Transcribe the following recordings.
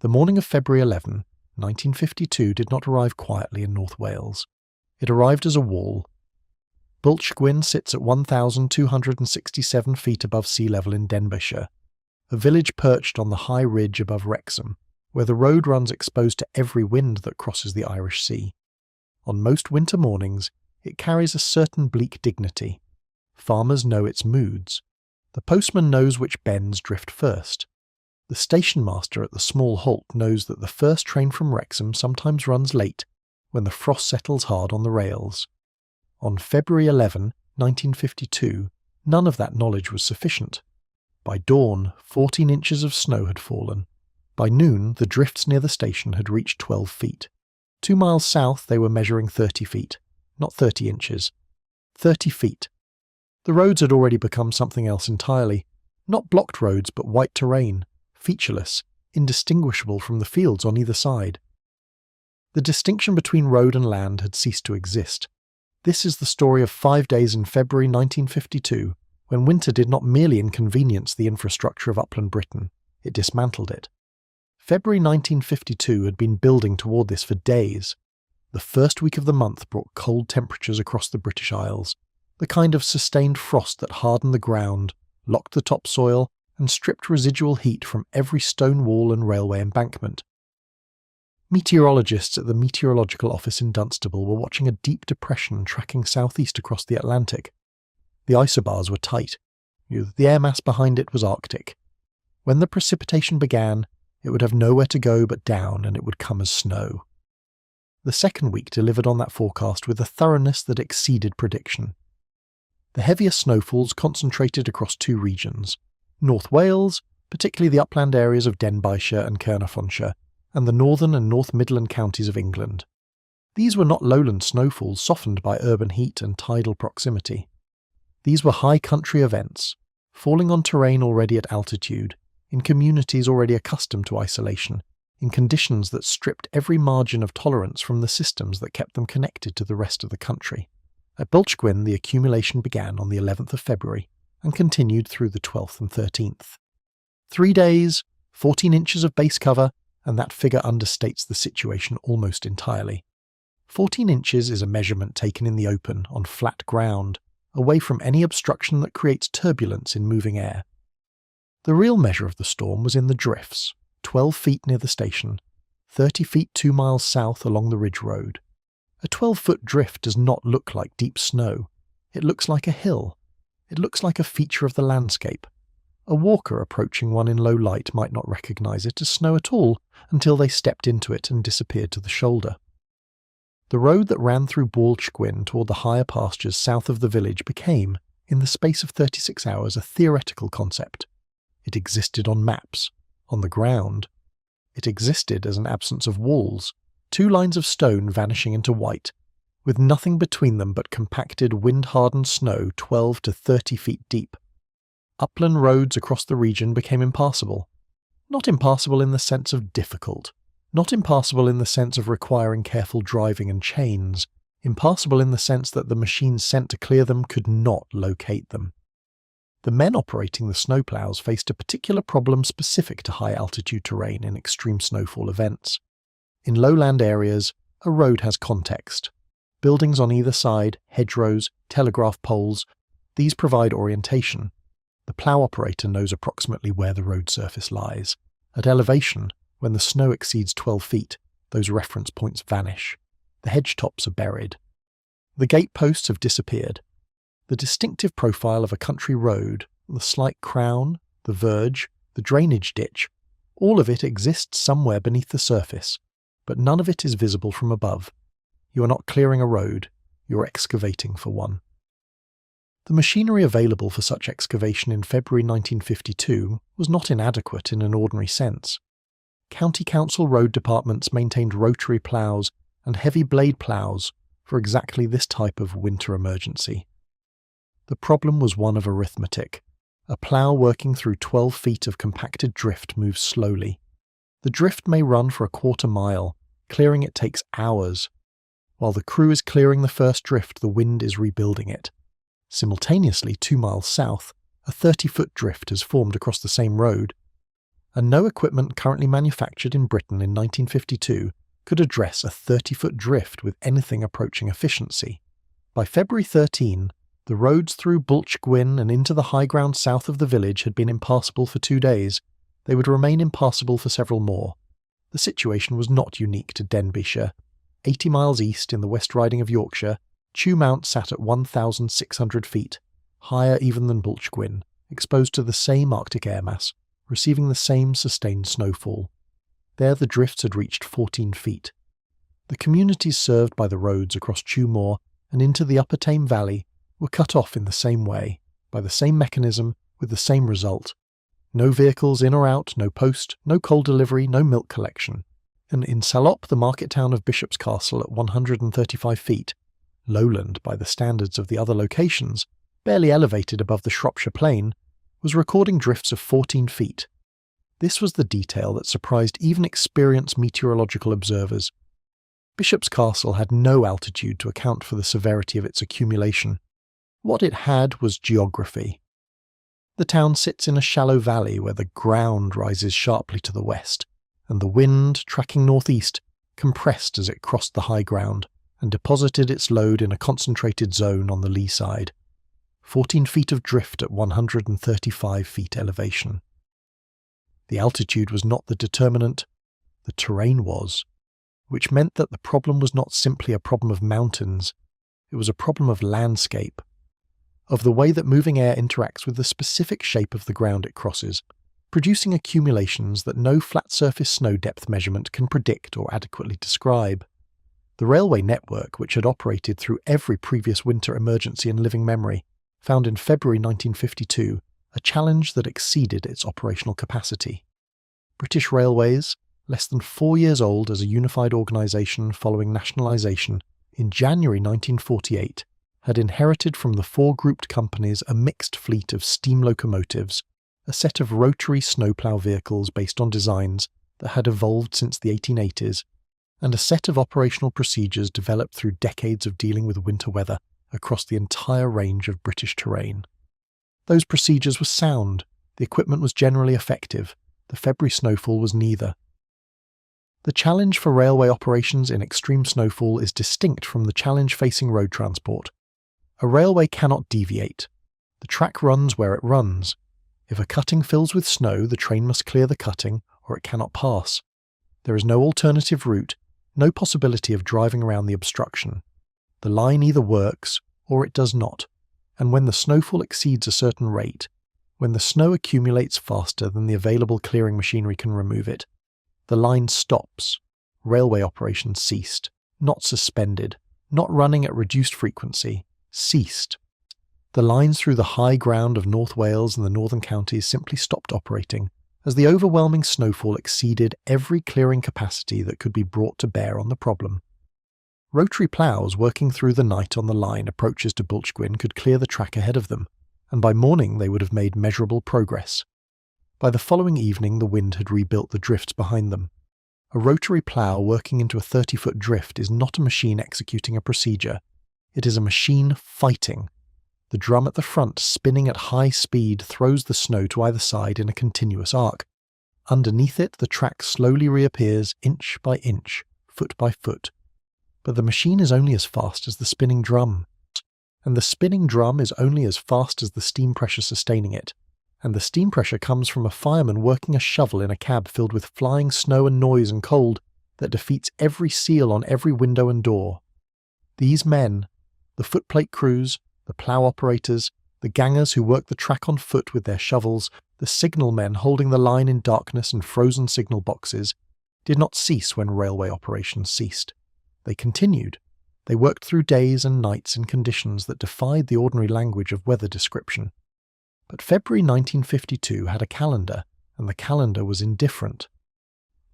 The morning of February 11, 1952 did not arrive quietly in North Wales. It arrived as a wall. Bwlchgwyn sits at 1,267 feet above sea level in Denbighshire, a village perched on the high ridge above Wrexham, where the road runs exposed to every wind that crosses the Irish Sea. On most winter mornings, it carries a certain bleak dignity. Farmers know its moods. The postman knows which bends drift first. The station master at the small halt knows that the first train from Wrexham sometimes runs late when the frost settles hard on the rails. On February 11, 1952, none of that knowledge was sufficient. By dawn, 14 inches of snow had fallen. By noon, the drifts near the station had reached 12 feet. 2 miles south, they were measuring 30 feet. Not 30 inches. 30 feet. The roads had already become something else entirely. Not blocked roads, but white terrain, featureless, indistinguishable from the fields on either side. The distinction between road and land had ceased to exist. This is the story of 5 days in February 1952, when winter did not merely inconvenience the infrastructure of upland Britain, it dismantled it. February 1952 had been building toward this for days. The first week of the month brought cold temperatures across the British Isles, the kind of sustained frost that hardened the ground, locked the topsoil, and stripped residual heat from every stone wall and railway embankment. Meteorologists at the Meteorological Office in Dunstable were watching a deep depression tracking southeast across the Atlantic. The isobars were tight. The air mass behind it was Arctic. When the precipitation began, it would have nowhere to go but down, and it would come as snow. The second week delivered on that forecast with a thoroughness that exceeded prediction. The heavier snowfalls concentrated across 2 regions: North Wales, particularly the upland areas of Denbighshire and Caernarfonshire, and the northern and North Midland counties of England. These were not lowland snowfalls softened by urban heat and tidal proximity. These were high country events, falling on terrain already at altitude, in communities already accustomed to isolation, in conditions that stripped every margin of tolerance from the systems that kept them connected to the rest of the country. At Bwlchgwyn, the accumulation began on the 11th of February and continued through the 12th and 13th. 3 days, 14 inches of base cover, and that figure understates the situation almost entirely. 14 inches is a measurement taken in the open, on flat ground, away from any obstruction that creates turbulence in moving air. The real measure of the storm was in the drifts, 12 feet near the station, 30 feet 2 miles south along the Ridge Road. A 12-foot drift does not look like deep snow. It looks like a hill. It looks like a feature of the landscape. A walker approaching one in low light might not recognize it as snow at all until they stepped into it and disappeared to the shoulder. The road that ran through Bwlchgwyn toward the higher pastures south of the village became, in the space of 36 hours, a theoretical concept. It existed on maps, on the ground. It existed as an absence of walls, 2 lines of stone vanishing into white, with nothing between them but compacted, wind-hardened snow 12 to 30 feet deep. Upland roads across the region became impassable. Not impassable in the sense of difficult, not impassable in the sense of requiring careful driving and chains, impassable in the sense that the machines sent to clear them could not locate them. The men operating the snowplows faced a particular problem specific to high-altitude terrain in extreme snowfall events. In lowland areas, a road has context. Buildings on either side, hedgerows, telegraph poles, these provide orientation. The plough operator knows approximately where the road surface lies. At elevation, when the snow exceeds 12 feet, those reference points vanish. The hedge tops are buried. The gate posts have disappeared. The distinctive profile of a country road, the slight crown, the verge, the drainage ditch, all of it exists somewhere beneath the surface, but none of it is visible from above. You are not clearing a road, you are excavating for one. The machinery available for such excavation in February 1952 was not inadequate in an ordinary sense. County council road departments maintained rotary ploughs and heavy blade ploughs for exactly this type of winter emergency. The problem was one of arithmetic. A plough working through 12 feet of compacted drift moves slowly. The drift may run for a quarter mile. Clearing it takes hours. While the crew is clearing the first drift, the wind is rebuilding it. Simultaneously, 2 miles south, a 30-foot drift has formed across the same road. and no equipment currently manufactured in Britain in 1952 could address a 30-foot drift with anything approaching efficiency. By February 13, the roads through Bwlchgwyn and into the high ground south of the village had been impassable for 2 days. They would remain impassable for several more. The situation was not unique to Denbighshire. 80 miles east in the West Riding of Yorkshire, Chew Mount sat at 1,600 feet, higher even than Bwlchgwyn, exposed to the same Arctic air mass, receiving the same sustained snowfall. There the drifts had reached 14 feet. The communities served by the roads across Chew Moor and into the Upper Tame Valley were cut off in the same way, by the same mechanism, with the same result. No vehicles in or out, no post, no coal delivery, no milk collection. And in Salop, the market town of Bishop's Castle at 135 feet, lowland by the standards of the other locations, barely elevated above the Shropshire Plain, was recording drifts of 14 feet. This was the detail that surprised even experienced meteorological observers. Bishop's Castle had no altitude to account for the severity of its accumulation. What it had was geography. The town sits in a shallow valley where the ground rises sharply to the west, and the wind, tracking northeast, compressed as it crossed the high ground and deposited its load in a concentrated zone on the lee side. 14 feet of drift at 135 feet elevation. The altitude was not the determinant, the terrain was, which meant that the problem was not simply a problem of mountains, it was a problem of landscape, of the way that moving air interacts with the specific shape of the ground it crosses, producing accumulations that no flat-surface snow depth measurement can predict or adequately describe. The railway network, which had operated through every previous winter emergency in living memory, found in February 1952 a challenge that exceeded its operational capacity. British Railways, less than 4 years old as a unified organisation following nationalisation, in January 1948, had inherited from the 4 grouped companies a mixed fleet of steam locomotives, a set of rotary snowplow vehicles based on designs that had evolved since the 1880s, and a set of operational procedures developed through decades of dealing with winter weather across the entire range of British terrain. Those procedures were sound, the equipment was generally effective, the February snowfall was neither. The challenge for railway operations in extreme snowfall is distinct from the challenge facing road transport. A railway cannot deviate. The track runs where it runs. If a cutting fills with snow, the train must clear the cutting, or it cannot pass. There is no alternative route, no possibility of driving around the obstruction. The line either works, or it does not, and when the snowfall exceeds a certain rate, when the snow accumulates faster than the available clearing machinery can remove it, the line stops. Railway operations ceased, not suspended, not running at reduced frequency, ceased. The lines through the high ground of North Wales and the northern counties simply stopped operating, as the overwhelming snowfall exceeded every clearing capacity that could be brought to bear on the problem. Rotary ploughs working through the night on the line approaches to Bwlchgwyn could clear the track ahead of them, and by morning they would have made measurable progress. By the following evening the wind had rebuilt the drifts behind them. A rotary plough working into a 30-foot drift is not a machine executing a procedure, it is a machine fighting. The drum at the front, spinning at high speed, throws the snow to either side in a continuous arc. Underneath it, the track slowly reappears inch by inch, foot by foot. But the machine is only as fast as the spinning drum. And the spinning drum is only as fast as the steam pressure sustaining it. And the steam pressure comes from a fireman working a shovel in a cab filled with flying snow and noise and cold that defeats every seal on every window and door. These men, the footplate crews, the plough operators, the gangers who work the track on foot with their shovels, the signal men holding the line in darkness and frozen signal boxes, did not cease when railway operations ceased. They continued. They worked through days and nights in conditions that defied the ordinary language of weather description. But February 1952 had a calendar, and the calendar was indifferent.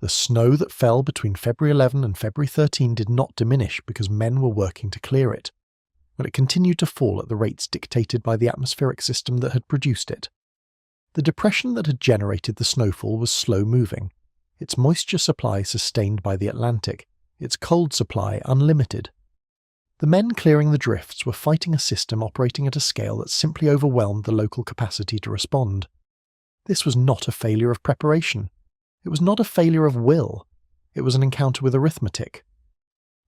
The snow that fell between February 11 and February 13 did not diminish because men were working to clear it, but it continued to fall at the rates dictated by the atmospheric system that had produced it. The depression that had generated the snowfall was slow-moving, its moisture supply sustained by the Atlantic, its cold supply unlimited. The men clearing the drifts were fighting a system operating at a scale that simply overwhelmed the local capacity to respond. This was not a failure of preparation. It was not a failure of will. It was an encounter with arithmetic.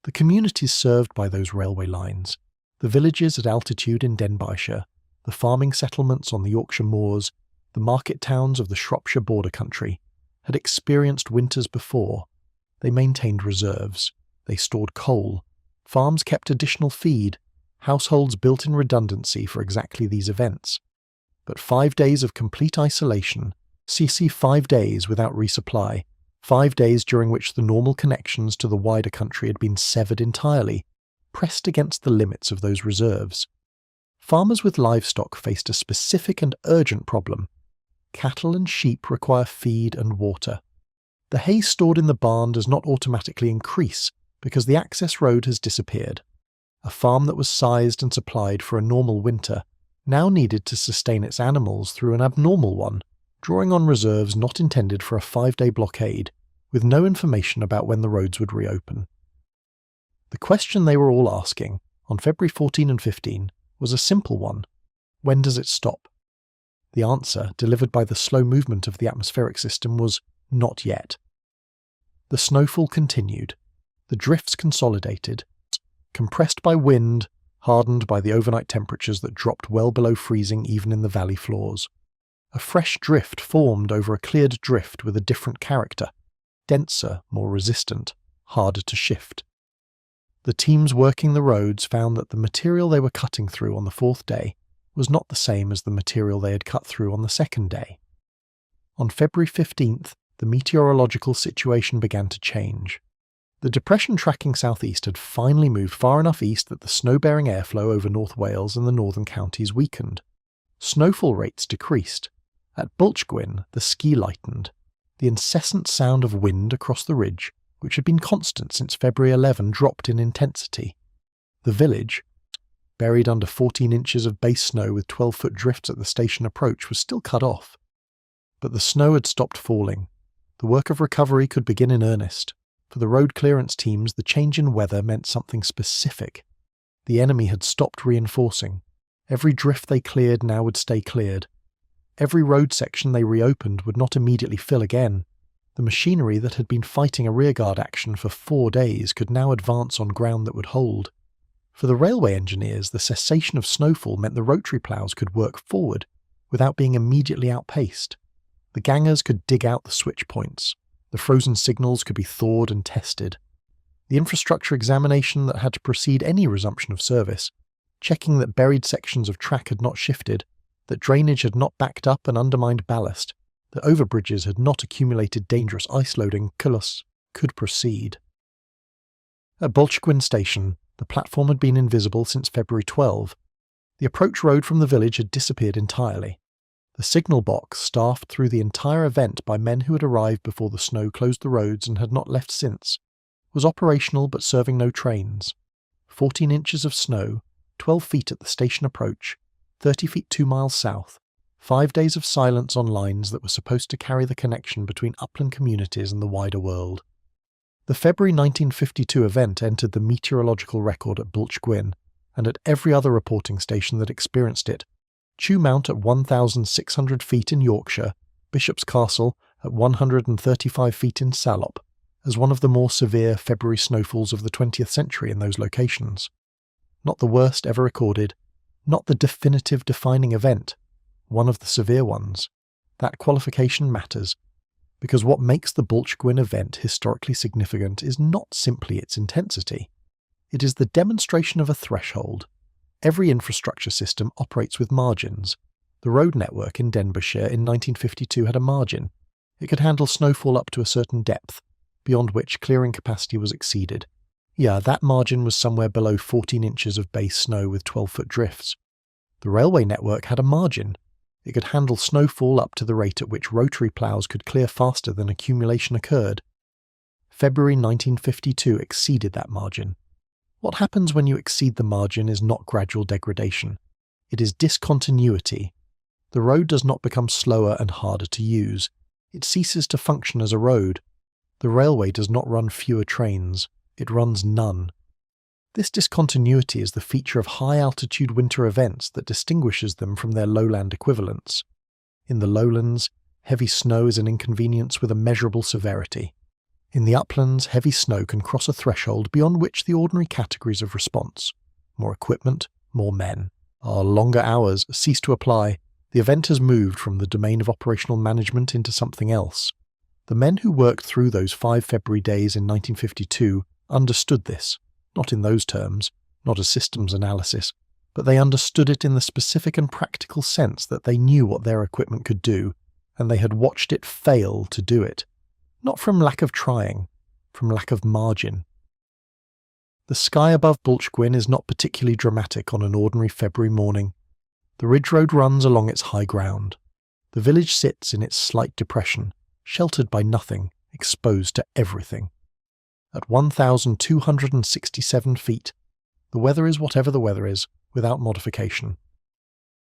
The communities served by those railway lines, the villages at altitude in Denbighshire, the farming settlements on the Yorkshire moors, the market towns of the Shropshire border country, had experienced winters before. They maintained reserves. They stored coal. Farms kept additional feed. Households built in redundancy for exactly these events. But 5 days of complete isolation, 5 days without resupply, 5 days during which the normal connections to the wider country had been severed entirely, pressed against the limits of those reserves. Farmers with livestock faced a specific and urgent problem. Cattle and sheep require feed and water. The hay stored in the barn does not automatically increase because the access road has disappeared. A farm that was sized and supplied for a normal winter now needed to sustain its animals through an abnormal one, drawing on reserves not intended for a 5-day blockade, with no information about when the roads would reopen. The question they were all asking, on February 14 and 15, was a simple one. When does it stop? The answer, delivered by the slow movement of the atmospheric system, was not yet. The snowfall continued. The drifts consolidated, compressed by wind, hardened by the overnight temperatures that dropped well below freezing even in the valley floors. A fresh drift formed over a cleared drift with a different character, denser, more resistant, harder to shift. The teams working the roads found that the material they were cutting through on the 4th day was not the same as the material they had cut through on the 2nd day. On February 15th, the meteorological situation began to change. The depression tracking southeast had finally moved far enough east that the snow-bearing airflow over North Wales and the northern counties weakened. Snowfall rates decreased. At Bwlchgwyn, the ski lightened. The incessant sound of wind across the ridge, which had been constant since February 11, dropped in intensity. The village, buried under 14 inches of base snow with 12-foot drifts at the station approach, was still cut off. But the snow had stopped falling. The work of recovery could begin in earnest. For the road clearance teams, the change in weather meant something specific. The enemy had stopped reinforcing. Every drift they cleared now would stay cleared. Every road section they reopened would not immediately fill again. The machinery that had been fighting a rearguard action for 4 days could now advance on ground that would hold. For the railway engineers, the cessation of snowfall meant the rotary ploughs could work forward without being immediately outpaced. The gangers could dig out the switch points. The frozen signals could be thawed and tested. The infrastructure examination that had to precede any resumption of service, checking that buried sections of track had not shifted, that drainage had not backed up and undermined ballast, that overbridges had not accumulated dangerous ice loading, could proceed. At Bwlchgwyn station, the platform had been invisible since February 12. The approach road from the village had disappeared entirely. The signal box, staffed through the entire event by men who had arrived before the snow closed the roads and had not left since, was operational but serving no trains. 14 inches of snow, 12 feet at the station approach, 30 feet 2 miles south, 5 days of silence on lines that were supposed to carry the connection between upland communities and the wider world. The February 1952 event entered the meteorological record at Bwlchgwyn and at every other reporting station that experienced it. Chew Mount at 1,600 feet in Yorkshire, Bishop's Castle at 135 feet in Salop, as one of the more severe February snowfalls of the 20th century in those locations. Not the worst ever recorded, not the definitive defining event, one of the severe ones. That qualification matters, because what makes the Bwlchgwyn event historically significant is not simply its intensity. It is the demonstration of a threshold. Every infrastructure system operates with margins. The road network in Denbighshire in 1952 had a margin. It could handle snowfall up to a certain depth, beyond which clearing capacity was exceeded. Yeah, that margin was somewhere below 14 inches of base snow with 12-foot drifts. The railway network had a margin. It could handle snowfall up to the rate at which rotary ploughs could clear faster than accumulation occurred. February 1952 exceeded that margin. What happens when you exceed the margin is not gradual degradation. It is discontinuity. The road does not become slower and harder to use. It ceases to function as a road. The railway does not run fewer trains. It runs none. This discontinuity is the feature of high-altitude winter events that distinguishes them from their lowland equivalents. In the lowlands, heavy snow is an inconvenience with a measurable severity. In the uplands, heavy snow can cross a threshold beyond which the ordinary categories of response, more equipment, more men, our longer hours cease to apply. The event has moved from the domain of operational management into something else. The men who worked through those 5 February days in 1952 understood this, not in those terms, not as systems analysis, but they understood it in the specific and practical sense that they knew what their equipment could do, and they had watched it fail to do it. Not from lack of trying, from lack of margin. The sky above Bwlchgwyn is not particularly dramatic on an ordinary February morning. The ridge road runs along its high ground. The village sits in its slight depression, sheltered by nothing, exposed to everything. At 1,267 feet, the weather is whatever the weather is, without modification.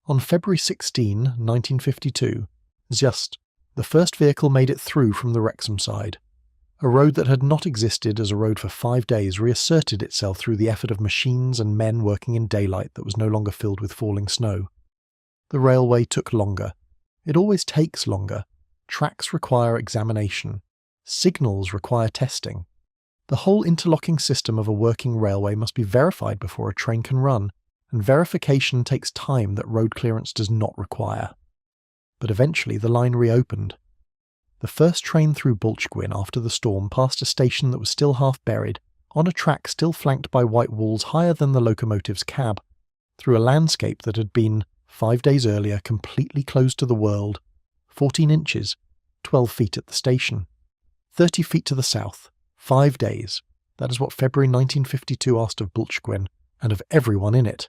On February 16, 1952, just, the first vehicle made it through from the Wrexham side. A road that had not existed as a road for 5 days reasserted itself through the effort of machines and men working in daylight that was no longer filled with falling snow. The railway took longer. It always takes longer. Tracks require examination. Signals require testing. The whole interlocking system of a working railway must be verified before a train can run, and verification takes time that road clearance does not require. But eventually the line reopened. The first train through Bwlchgwyn after the storm passed a station that was still half buried, on a track still flanked by white walls higher than the locomotive's cab, through a landscape that had been, 5 days earlier, completely closed to the world, 14 inches, 12 feet at the station, 30 feet to the south, 5 days. That is what February 1952 asked of Bwlchgwyn, and of everyone in it.